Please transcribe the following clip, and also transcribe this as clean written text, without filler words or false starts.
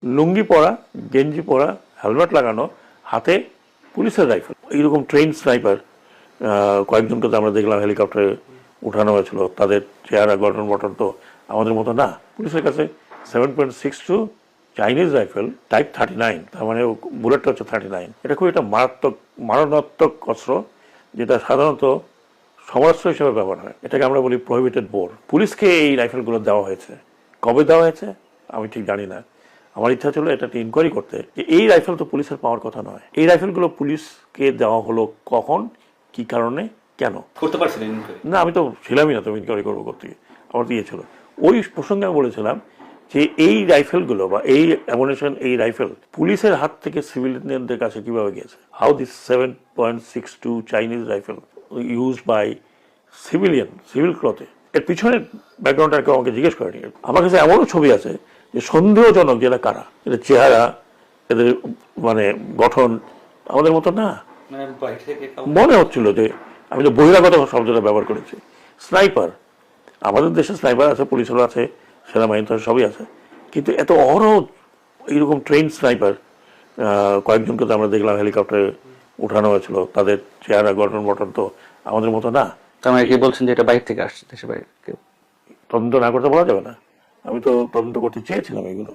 লুঙ্গি পরা, গেঞ্জি পরা, হেলমেট লাগানো, হাতে পুলিশের রাইফেল, এইরকম ট্রেন স্নাইপার কয়েকজনকে তো আমরা দেখলাম হেলিকপ্টারে উঠানো হয়েছিল। তাদের চেহারা গঠন বটন তো আমাদের মতো না। পুলিশের কাছে 7.62 চাইনিজ রাইফেল টাইপ 39, তার মানে বুলেটটা হচ্ছে 39। এটা খুব একটা মারণাত্মক অস্ত্র, যেটা সাধারণত সমরাস্ত্র হিসেবে ব্যবহার হয়। এটাকে আমরা বলি প্রহিবিটেড বোর। পুলিশকে এই রাইফেলগুলো দেওয়া হয়েছে, কবে দেওয়া হয়েছে আমি ঠিক জানি না। আমার ইচ্ছা ছিল এটা ইনকোয়ারি করতে, যে এই রাইফেল তো পুলিশের পাওয়ার কথা নয়। এই রাইফেলগুলো পুলিশকে দেওয়া হলো কখন, কি কারণে, কেন করতে পারছিলেন না? আমি তো ছিলামই না, তো ইনকোয়ারি করবো করতে গিয়ে। আমার তো ইয়ে ছিল, ওই প্রসঙ্গে আমি বলেছিলাম যে এই রাইফেলগুলো বা এই অ্যামুনিশন, এই রাইফেল পুলিশের হাত থেকে সিভিলিয়ানদের কাছে কিভাবে গেছে। How this 7.62 Chinese rifle use by civil ক্লথে, এর পিছনের ব্যাকগ্রাউন্ডটা কেউ আমাকে জিজ্ঞেস করেনি। আমার কাছে এমনও ছবি আছে যে সন্দেহজনক, যেটা কারা, এদের চেহারা, এদের মানে গঠন আমাদের মতো না। মনে হচ্ছিল যে, আমি তো বহিরাগত শব্দটা ব্যবহার করেছি। স্নাইপার, আমাদের দেশে স্নাইপার আছে, পুলিশেরও আছে, সেনাবাহিনী তো সবই আছে, কিন্তু এত অহরহ এইরকম ট্রেন স্নাইপার কয়েকজনকে তো আমরা দেখলাম হেলিকপ্টারে উঠানো হয়েছিল। তাদের চেহারা গঠন বটন তো আমাদের মতো না। তার মানে কি বলছেন যে এটা বাইরে থেকে আসছে, দেশের বাইরে কেউ? তদন্ত না করতে বলা যাবে না। আমি তো তদন্ত করতে চেয়েছিলাম এগুলো।